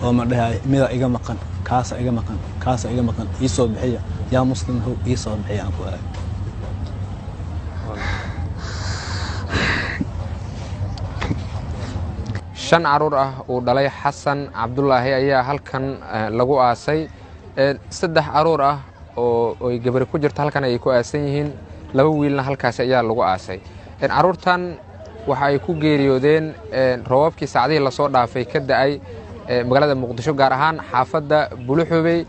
وما ده ميدا إيجا مكان كاسة إيجا مكان كاسة إيجا مكان يصوب بحية يا مسلم هو يصوب بحية أنكو shan caruur ah oo dhalay Xasan Cabdullaahi ayaa halkan lagu aasay saddex caruur ah oo ay gabar ku jirto halkan ay ku aasan yihiin laba wiilna halkaas ayaa lagu aasay caruurtan waxa ay ku geeriyoodeen roobabkii saacadii la soo dhaafay ka da'ay magaalada Muqdisho gaar ahaan xaafadda Buluxubey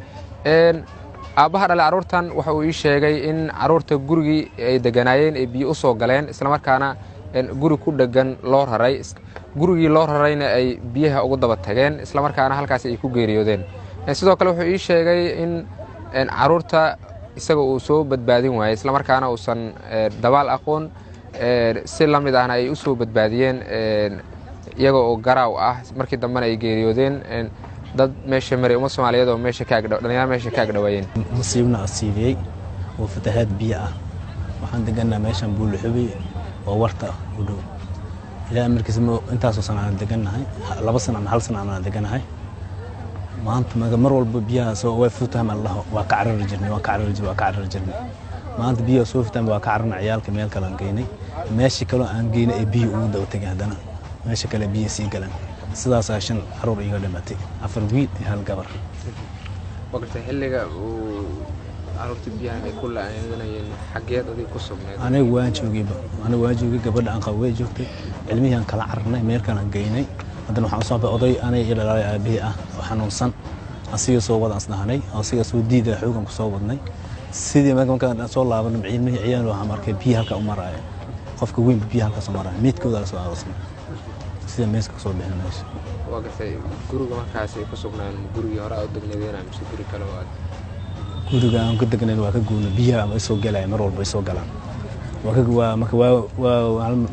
aabaha dhalay caruurtan waxa uu ii sheegay in caruurta gurigii ay deganaayeen ay biyo u soo galeen isla markaana guri ku dhagan loo raray gurigii loo rarayna ay biyaha ugu daba tageen isla markaana halkaas ay ku geeriyoodeen sidoo kale wuxuu ii sheegay in caruurta isaga uu soo badbaadin waayay isla markaana uusan dabaal aqoon si la mid ahna ay u soo badbaadiyeen iyaga oo garaaw ah markii dambana ay geeriyoodeen dad meesha maray uma Soomaaliyeed oo meesha ka agdhow dhalinyaro meesha ka agdhawayeen musiibna asiibay oo fatahaad biyo ah waxaan deganaa meeshan Buluxubey oo warta u dhow ilaa markiis intaas oo sanad deganahay laba sano ama hal sano aan deganahay maanta mar walba biyaha soo way futaan Allah waa ka carar jirnay maanta biyaha soo futaan waa ka cararna ciyaalka meel kale aan geynay meeshii kale aan geynay ee biyo ugu daba tagay hadana meesha kale biyo sii galan sidaas ay shan caruur iga dhimatay afar wiil iyo hal gabar waqti xilliga uu caruurta biyaha ay ku laaynayeen xageed adii ku sugnayd aniga waan joogay gabadha aan qabay joogtay cilmiyan kala cararnay meel kale aan geynay haddana waxaan soo oday anay ilaalay aabihi ah oo xanuunsan asiga soo wada asnaanay asiga soo diiday xoogan ku soo wadnay sidii markaan soo laabanay cilmihi ciyaal waxaan markay biyaha halka u maraay qofka weyn biyaha halka soo maraay midkooda la soo aasnay sida meeska soo bixinayso waqti guriga markaas ay ku sugnaayeen gurigii hore oo degnaydeen ama guri kale oo guriga aan ku degnayn waa ka goona biyaha ay soo galayeen mar walba ay soo galaan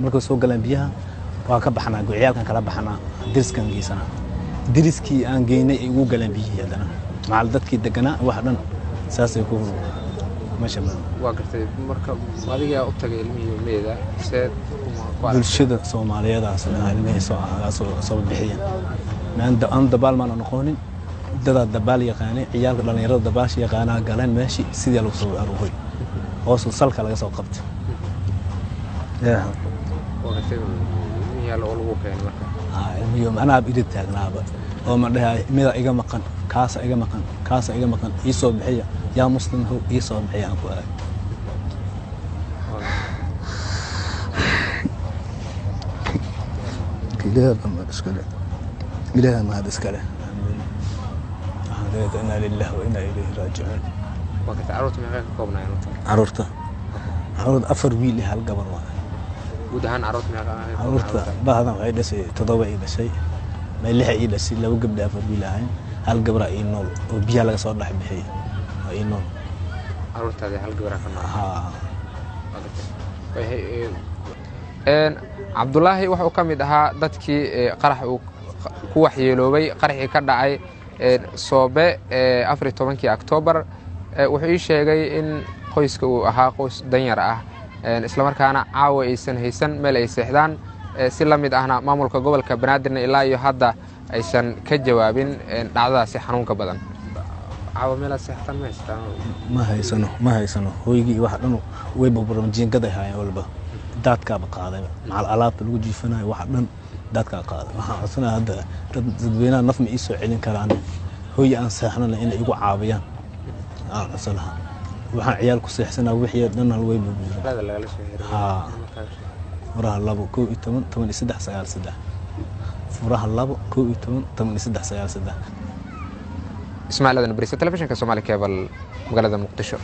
marka soo galaan biyaha waa ka baxnaa ciyaalkan kala baxnaa diriskan geysana diriskii aan geynay ay ugu galaan biyihii hadana macal dadkii deganaa wax dhan saasay ku meesha waa gartay marka adiga u tagay ilmihii meeda seed bulshada Soomaaliyeed ilmihii soo bixiyeen aan dabaal ma noqonin dada dabaal yaqaanay ciyaalka dhalinyarada dabaash yaqaanaa galeen meeshii sidii lagu soo aruuray hoos salka laga soo qabtay waqti yaalo oo lagu keenay marka ilmihiim ana abid taagnaaba oo ma dhahay mid iga maqan kaasa iga maqan ii soo bixiya yaa muslim hoo ii soo bixiya aan ku aad إلهي ما هذا إسكاله إنا لله وإنا إليه راجعون وقت عروت من غير كوبنا عرورته أفر ويلي هالقبر واحد ودهان عروت من غير عرورته بعضهم غير شيء تضوي إلى شيء ما اللي هي إلى شيء لو قبل أفر ويلي هاي هالقبر أي نول وبيها لك صار لحب هي أي نول عرورته هذه هالقبر Cabdullaahi waxa uu ka mid ahaa dadkii qarax uu ku waxyeeloobay qaraxii ka dhacay Soobe 14 Oktoobar wuxuu ii sheegay in qoyska uu ahaa qoys danyar ah isla markaana caawa aysan haysan meel ay seexdaan si la mid ahna maamulka gobolka Banaadir ilaa iyo hadda aysan ka jawaabin dhacdadaasi xanuunka badan caawa meel seextan ma haysano hooygii wax dhan way burburan jiingada hayeen walba dadka qaaday macal alaabta lagu jiifanayo wax dhan dadka qaaday waxaan codsanaa hadda dadweynaha naf ma ii soo celin karaan hooy aan seexnana in ay igu caawiyaan asalaha waxaan ciyaal ku seexsanaa wixii dhan hal way burburan furaha 2 furaha 2 Ismaaciil Aadan Bariisa telefishinka Soomaali Cable magaalada Muqdisho